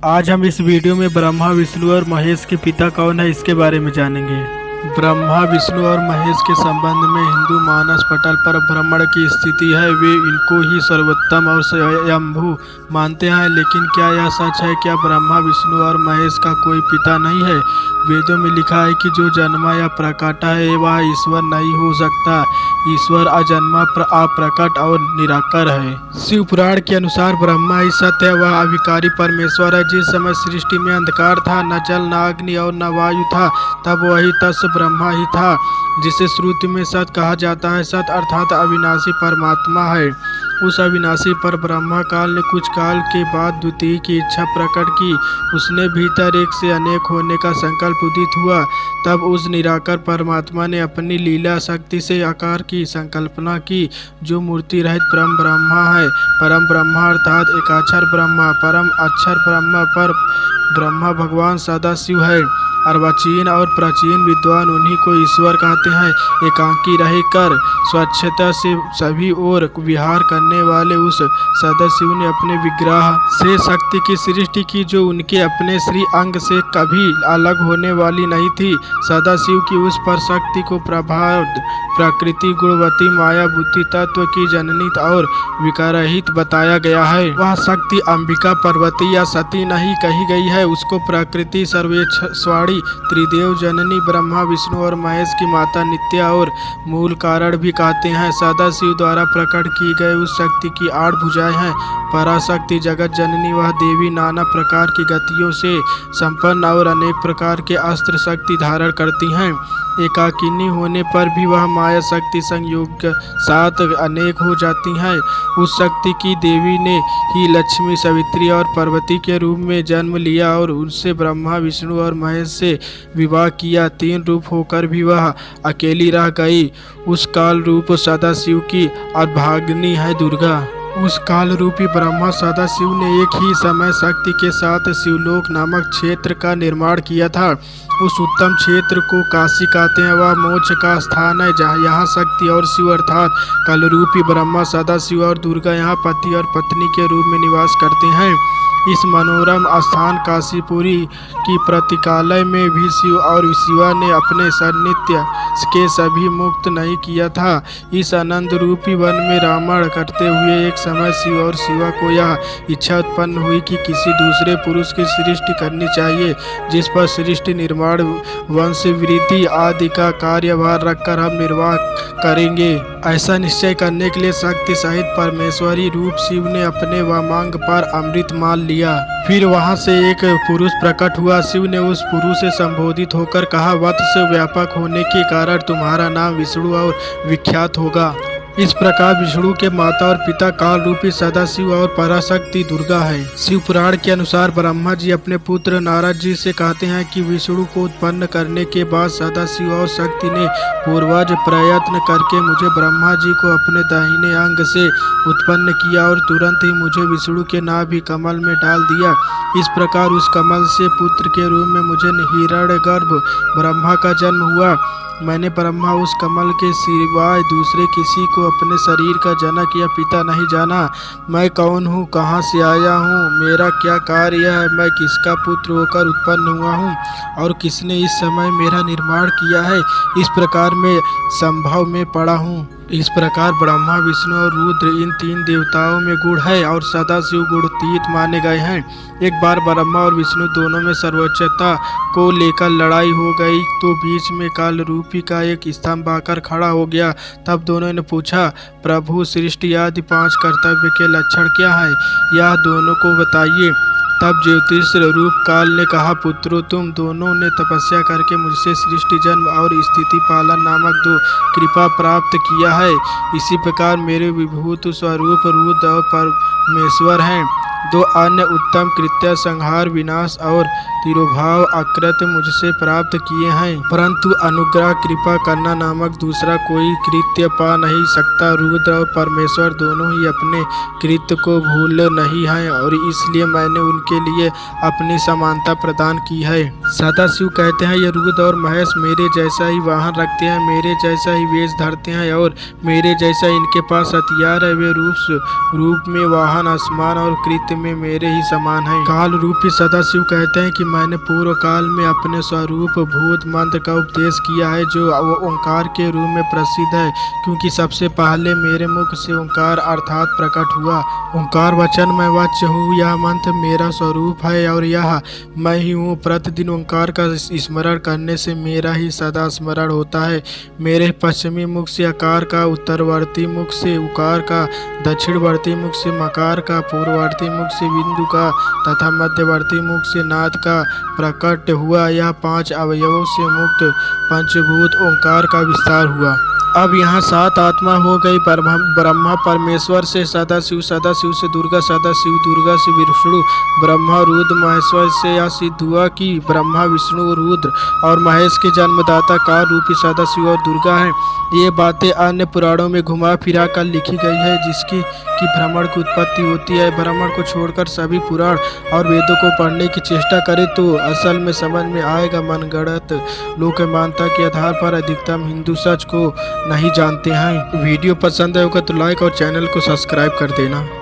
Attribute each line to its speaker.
Speaker 1: आज हम इस वीडियो में ब्रह्मा विष्णु और महेश के पिता कौन है इसके बारे में जानेंगे। ब्रह्मा विष्णु और महेश के संबंध में हिंदू मानस पटल पर ब्रह्मांड की स्थिति है। वे इनको ही सर्वोत्तम और स्वयंभू मानते हैं, लेकिन क्या यह सच है? क्या ब्रह्मा विष्णु और महेश का कोई पिता नहीं है? वेदों में लिखा है कि जो जन्मा या प्रकट है वह ईश्वर नहीं हो सकता। ईश्वर अजन्मा, अप्रकट और निराकार है। शिव पुराण के अनुसार ब्रह्मा ही सत्य है, वह अविकारी परमेश्वर है। जिस समय सृष्टि में अंधकार था, न जल न अग्नि और न वायु था, तब वही तस् ब्रह्मा ही था, जिसे श्रुति में सत कहा जाता है। सत अर्थात अविनाशी परमात्मा है। उस अविनाशी पर ब्रह्मा काल ने कुछ काल के बाद द्वितीय की इच्छा प्रकट की। उसने भीतर एक से अनेक होने का संकल्प उदित हुआ। तब उस निराकार परमात्मा ने अपनी लीला शक्ति से आकार की संकल्पना की, जो मूर्ति रहित परम ब्रह्मा है। परम ब्रह्मा अर्थात एकाक्षर ब्रह्मा, परम अक्षर ब्रह्मा पर ब्रह्मा भगवान सदाशिव है। अर्वाचीन और प्राचीन विद्वान उन्हीं को ईश्वर कहते हैं। एकांकी रहकर स्वच्छता से सभी ओर विहार करने वाले उस सदाशिव ने अपने विग्रह से शक्ति की सृष्टि की, जो उनके अपने श्री अंग से कभी अलग होने वाली नहीं थी। सदाशिव की उस पर शक्ति को प्रभाव प्रकृति, गुणवती, माया, बुद्धि तत्व की जननी और विकारहित बताया गया है। वह शक्ति अंबिका, पार्वती या सती नहीं कही गई है। उसको प्रकृति, सर्वेश्वरी, त्रिदेव जननी, ब्रह्मा विष्णु और महेश की माता, नित्या और मूल कारण भी कहते हैं। सदाशिव द्वारा प्रकट की गई उस शक्ति की 8 भुजाएं हैं। पराशक्ति, जगत जननी, वह देवी नाना प्रकार की गतियों से संपन्न और अनेक प्रकार के अस्त्र शक्ति धारण करती हैं। एकाकिनी होने पर भी वह माया शक्ति संयोग साथ अनेक हो जाती हैं। उस शक्ति की देवी ने ही लक्ष्मी, सावित्री और पार्वती के रूप में जन्म लिया और उनसे ब्रह्मा विष्णु और महेश से विवाह किया। 3 रूप होकर भी वह अकेली रह गई। उस काल रूप सदाशिव की अर्धांगिनी है दुर्गा। उस काल रूपी ब्रह्मा सदाशिव ने एक ही समय शक्ति के साथ शिवलोक नामक क्षेत्र का निर्माण किया था। उस उत्तम क्षेत्र को काशी कहते हैं। वह मोक्ष का स्थान है, जहाँ यहाँ शक्ति और शिव अर्थात कलरूपी ब्रह्मा, सदाशिव और दुर्गा यहाँ पति और पत्नी के रूप में निवास करते हैं। इस मनोरम स्थान काशीपुरी की प्रतीकालय में भी शिव और शिवा ने अपने सान्निध्य के सभी मुक्त नहीं किया था। इस आनंद रूपी वन में रावण करते हुए एक समय शिव और शिवा को यह इच्छा उत्पन्न हुई कि किसी दूसरे पुरुष की सृष्टि करनी चाहिए, जिस पर सृष्टि, निर्माण, वंश वृद्धि आदि का कार्यभार रखकर हम निर्वाह करेंगे। ऐसा निश्चय करने के लिए शक्ति सहित परमेश्वरी रूप शिव ने अपने वामांग पर अमृत माल लिया। फिर वहां से एक पुरुष प्रकट हुआ। शिव ने उस पुरुष से संबोधित होकर कहा, वत्स व्यापक होने के कारण तुम्हारा नाम विष्णु और विख्यात होगा। इस प्रकार विष्णु के माता और पिता काल रूपी सदाशिव और पराशक्ति दुर्गा है। शिव पुराण के अनुसार ब्रह्मा जी अपने पुत्र नारद जी से कहते हैं कि विष्णु को उत्पन्न करने के बाद सदाशिव और शक्ति ने पूर्वज प्रयत्न करके मुझे ब्रह्मा जी को अपने दाहिने अंग से उत्पन्न किया और तुरंत ही मुझे विष्णु के नाभि कमल में डाल दिया। इस प्रकार उस कमल से पुत्र के रूप में मुझे हिरण्यगर्भ ब्रह्मा का जन्म हुआ। मैंने ब्रह्मा उस कमल के सिवाय दूसरे किसी को अपने शरीर का जनक या पिता नहीं जाना। मैं कौन हूँ, कहाँ से आया हूँ, मेरा क्या कार्य है, मैं किसका पुत्र होकर उत्पन्न हुआ हूँ और किसने इस समय मेरा निर्माण किया है, इस प्रकार मैं संभव में पड़ा हूँ। इस प्रकार ब्रह्मा, विष्णु और रुद्र इन 3 देवताओं में गुण है और सदाशिव गुणातीत माने गए हैं। एक बार ब्रह्मा और विष्णु दोनों में सर्वोच्चता को लेकर लड़ाई हो गई, तो बीच में काल रूपी का एक स्तंभ आकर खड़ा हो गया। तब दोनों ने पूछा, प्रभु, सृष्टि आदि 5 कर्तव्य के लक्षण क्या है, यह दोनों को बताइए। तब ज्योतिष रूप काल ने कहा, पुत्रों, तुम दोनों ने तपस्या करके मुझसे सृष्टि, जन्म और स्थिति पालन नामक 2 कृपा प्राप्त किया है। इसी प्रकार मेरे विभूत स्वरूप रुद्र और परमेश्वर हैं। 2 अन्य उत्तम कृत्य, संहार, विनाश और तिरोभाव अकृत्य मुझसे प्राप्त किए हैं, परंतु अनुग्रह, कृपा करना नामक दूसरा कोई कृत्य पा नहीं सकता। रुद्र और परमेश्वर दोनों ही अपने कृत्य को भूल नहीं हैं और इसलिए मैंने उनके लिए अपनी समानता प्रदान की है। सदाशिव कहते हैं, ये रुद्र और महेश मेरे जैसा ही वाहन रखते हैं, मेरे जैसा ही वेश धरते हैं और मेरे जैसा इनके पास हथियार है। वे रूप में वाहन, आसमान और कृत्य अस्तित्व में मेरे ही समान है। काल रूपी सदाशिव कहते हैं कि मैंने पूर्व काल में अपने स्वरूप भूत मंत्र का उपदेश किया है, जो ओंकार के रूप में प्रसिद्ध है, क्योंकि सबसे पहले मेरे मुख से ओंकार अर्थात प्रकट हुआ। ओंकार वचन मैं वाच्य हूँ, यह मंत्र मेरा स्वरूप है और यह मैं ही हूँ। प्रतिदिन ओंकार का स्मरण करने से मेरा ही सदा स्मरण होता है। मेरे पश्चिमी मुख से आकार का, उत्तरवर्ती मुख से उकार का, दक्षिणवर्ती मुख से मकार का, पूर्ववर्ती मुख से बिंदु का तथा मध्यवर्ती मुख से नाद का प्रकट हुआ। यह 5 अवयवों से मुक्त पंचभूत ओंकार का विस्तार हुआ। अब यहाँ 7 आत्मा हो गई। ब्रह्मा परमेश्वर से सदाशिव, सदाशिव से दुर्गा, सदाशिव दुर्गा से विष्णु, ब्रह्मा रुद्र महेश्वर से यह सिद्ध हुआ कि ब्रह्मा विष्णु रुद्र और महेश के जन्मदाता काल रूपी सदाशिव और दुर्गा हैं। ये बातें अन्य पुराणों में घुमा फिरा कर लिखी गई है, जिसकी कि ब्राह्मण की उत्पत्ति होती है। ब्राह्मण को छोड़कर सभी पुराण और वेदों को पढ़ने की चेष्टा करें तो असल में समझ में आएगा। मनगढ़ंत लोक मान्यता के आधार पर अधिकतम हिंदू सच को नहीं जानते हैं। वीडियो पसंद आए होगा तो लाइक और चैनल को सब्सक्राइब कर देना।